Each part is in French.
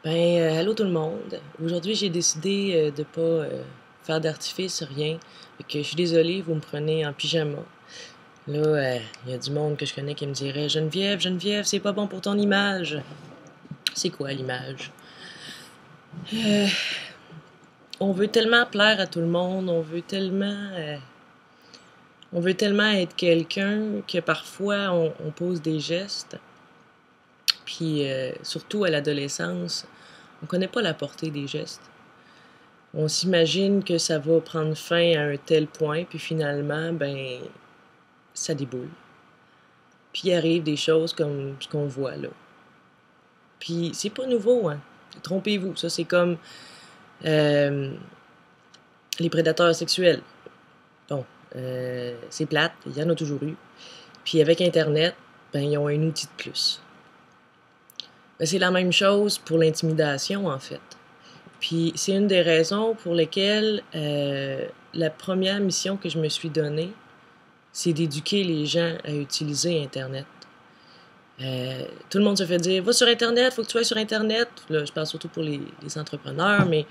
Allô tout le monde. Aujourd'hui, j'ai décidé de pas faire d'artifice, rien. Fait que je suis désolée, vous me prenez en pyjama. Là, il y a du monde que je connais qui me dirait Geneviève, Geneviève, c'est pas bon pour ton image. C'est quoi l'image? Euh, on veut tellement plaire à tout le monde, on veut tellement être quelqu'un que parfois on pose des gestes. Puis surtout à l'adolescence, on connaît pas la portée des gestes. On s'imagine que ça va prendre fin à un tel point, puis finalement, ça déboule. Puis il arrive des choses comme ce qu'on voit là. Puis c'est pas nouveau, hein. Trompez-vous, ça c'est comme euh, les prédateurs sexuels. Bon, c'est plate, il y en a toujours eu. Puis avec Internet, ils ont un outil de plus. C'est la même chose pour l'intimidation, en fait. Puis c'est une des raisons pour lesquelles la première mission que je me suis donnée, c'est d'éduquer les gens à utiliser Internet. Tout le monde se fait dire « Va sur Internet, faut que tu sois sur Internet ». Là, je parle surtout pour les entrepreneurs, mais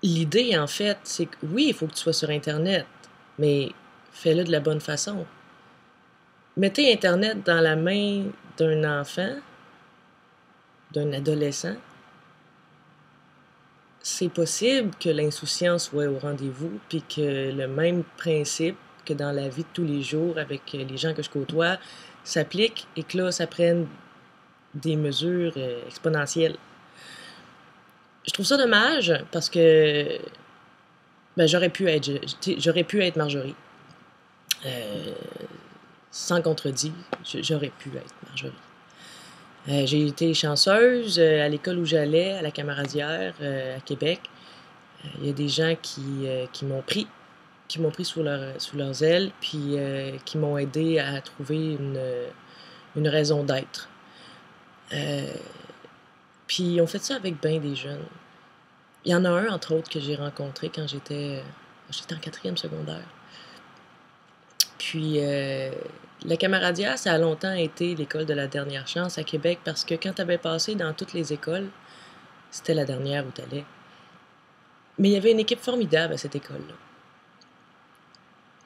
l'idée, en fait, c'est que oui, il faut que tu sois sur Internet, mais fais-le de la bonne façon. Mettez Internet dans la main d'un enfant, d'un adolescent, c'est possible que l'insouciance soit au rendez-vous, puis que le même principe que dans la vie de tous les jours avec les gens que je côtoie s'applique et que là, ça prenne des mesures exponentielles. Je trouve ça dommage parce que j'aurais pu être Marjorie. Sans contredit, j'aurais pu être Marjorie. J'ai été chanceuse à l'école où j'allais, à la Camaradière, à Québec. Il y a des gens qui m'ont pris sous leurs ailes, puis qui m'ont aidé à trouver une raison d'être. Puis on fait ça avec bien des jeunes. Il y en a un, entre autres, que j'ai rencontré quand j'étais en 4e secondaire. Puis la Camaradière, ça a longtemps été l'école de la dernière chance à Québec parce que quand tu avais passé dans toutes les écoles, c'était la dernière où tu allais. Mais il y avait une équipe formidable à cette école-là.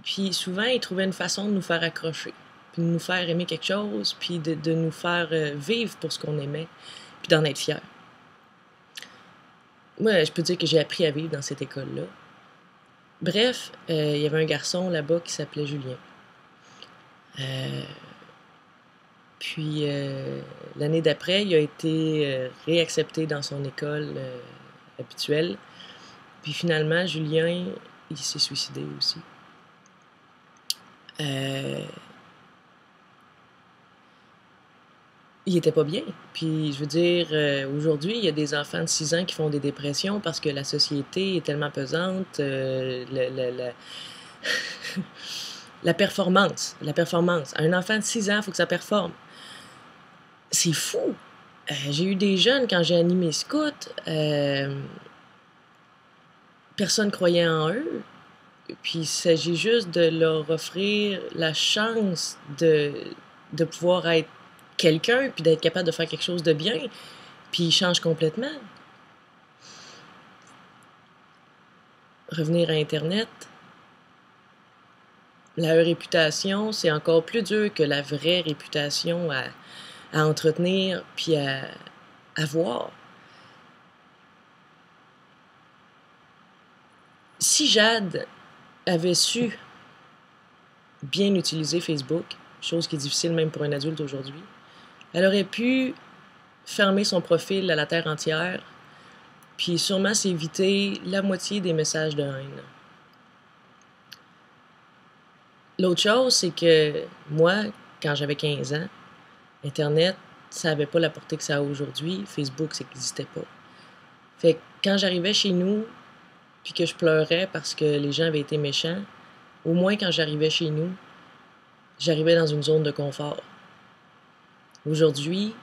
Puis souvent, ils trouvaient une façon de nous faire accrocher, puis de nous faire aimer quelque chose, puis de nous faire vivre pour ce qu'on aimait, puis d'en être fiers. Moi, je peux dire que j'ai appris à vivre dans cette école-là. Bref, il y avait un garçon là-bas qui s'appelait Julien. Puis l'année d'après, il a été réaccepté dans son école habituelle. Puis finalement, Julien, il s'est suicidé aussi. Il était pas bien. Puis, je veux dire, aujourd'hui, il y a des enfants de 6 ans qui font des dépressions parce que la société est tellement pesante. La performance. Un enfant de 6 ans, il faut que ça performe. C'est fou. J'ai eu des jeunes, quand j'ai animé Scout, personne croyait en eux. Puis il s'agit juste de leur offrir la chance de pouvoir être quelqu'un, puis d'être capable de faire quelque chose de bien, puis ils changent complètement. Revenir à Internet, la réputation, c'est encore plus dur que la vraie réputation à entretenir, puis à avoir. Si Jade avait su bien utiliser Facebook, chose qui est difficile même pour un adulte aujourd'hui, elle aurait pu fermer son profil à la terre entière, puis sûrement s'éviter la moitié des messages de haine. L'autre chose, c'est que moi, quand j'avais 15 ans, Internet, ça n'avait pas la portée que ça a aujourd'hui. Facebook, ça n'existait pas. Fait que quand j'arrivais chez nous, puis que je pleurais parce que les gens avaient été méchants, au moins quand j'arrivais chez nous, j'arrivais dans une zone de confort. Aujourd'hui,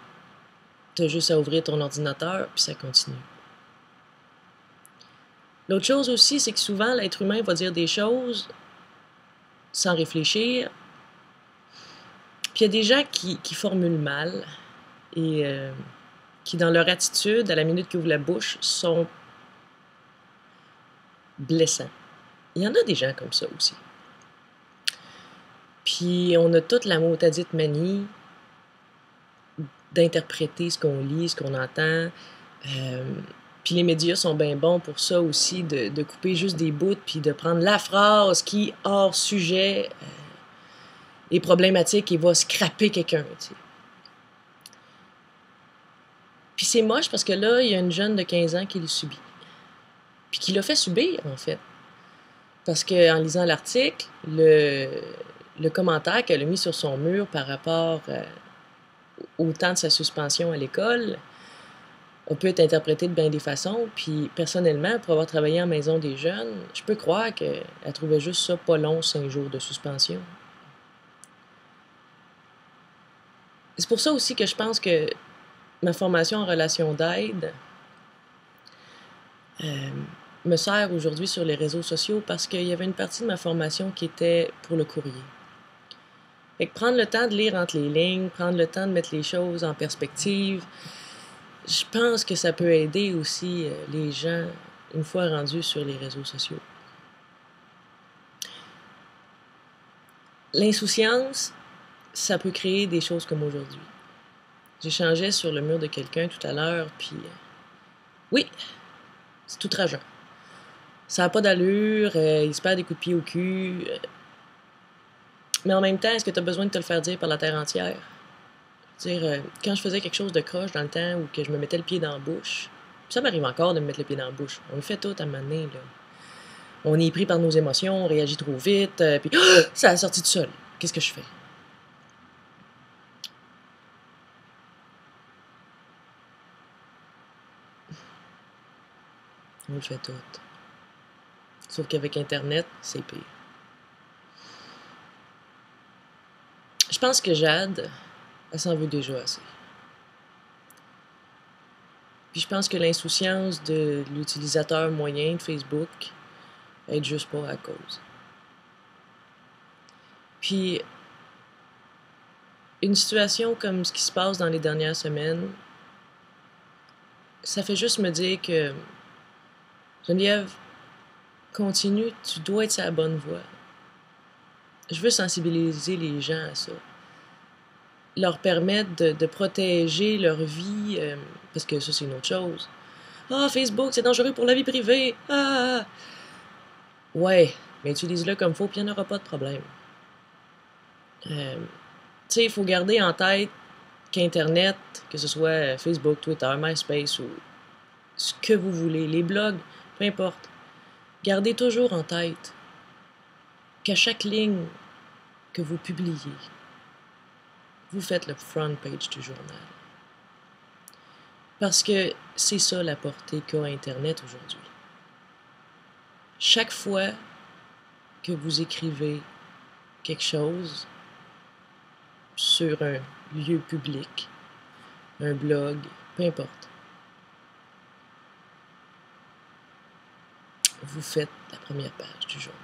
t'as juste à ouvrir ton ordinateur, puis ça continue. L'autre chose aussi, c'est que souvent, l'être humain va dire des choses sans réfléchir. Puis il y a des gens qui formulent mal et qui, dans leur attitude, à la minute qu'ils ouvrent la bouche, sont blessants. Il y en a des gens comme ça aussi. Puis on a toute la motadite manie d'interpréter ce qu'on lit, ce qu'on entend. Puis les médias sont bien bons pour ça aussi, de couper juste des bouts, puis de prendre la phrase qui, hors sujet, est problématique et va scraper quelqu'un, tu sais. Puis c'est moche parce que là, il y a une jeune de 15 ans qui le subit. Puis qui l'a fait subir, en fait. Parce qu'en lisant l'article, le commentaire qu'elle a mis sur son mur par rapport au temps de sa suspension à l'école a pu être interprété de bien des façons. Puis personnellement, pour avoir travaillé en maison des jeunes, je peux croire qu'elle trouvait juste ça pas long, 5 jours de suspension. C'est pour ça aussi que je pense que ma formation en relation d'aide me sert aujourd'hui sur les réseaux sociaux parce qu'il y avait une partie de ma formation qui était pour le courrier. Fait que prendre le temps de lire entre les lignes, prendre le temps de mettre les choses en perspective, je pense que ça peut aider aussi les gens une fois rendus sur les réseaux sociaux. L'insouciance, ça peut créer des choses comme aujourd'hui. J'échangeais sur le mur de quelqu'un tout à l'heure, puis oui, c'est tout rageant. Ça n'a pas d'allure, il se perd des coups de pied au cul. Mais en même temps, est-ce que tu as besoin de te le faire dire par la terre entière? Dire, quand je faisais quelque chose de croche dans le temps ou que je me mettais le pied dans la bouche, ça m'arrive encore de me mettre le pied dans la bouche. On le fait tout à un moment donné, là. On est pris par nos émotions, on réagit trop vite, puis ça a sorti tout seul. Qu'est-ce que je fais? On le fait tout. Sauf qu'avec Internet, c'est pire. Je pense que Jade, elle s'en veut déjà assez. Puis je pense que l'insouciance de l'utilisateur moyen de Facebook aide juste pas à la cause. Puis une situation comme ce qui se passe dans les dernières semaines, ça fait juste me dire que Geneviève, continue, tu dois être sur la bonne voie. Je veux sensibiliser les gens à ça. Leur permettre de protéger leur vie, parce que ça, c'est une autre chose. Ah, Facebook, c'est dangereux pour la vie privée. Ah! Ouais, mais utilise-le comme faut, puis il n'y en aura pas de problème. Tu sais, il faut garder en tête qu'Internet, que ce soit Facebook, Twitter, MySpace ou ce que vous voulez, les blogs, peu importe, gardez toujours en tête qu'à chaque ligne que vous publiez, vous faites le front page du journal. Parce que c'est ça la portée qu'a Internet aujourd'hui. Chaque fois que vous écrivez quelque chose sur un lieu public, un blog, peu importe, vous faites la première page du journal.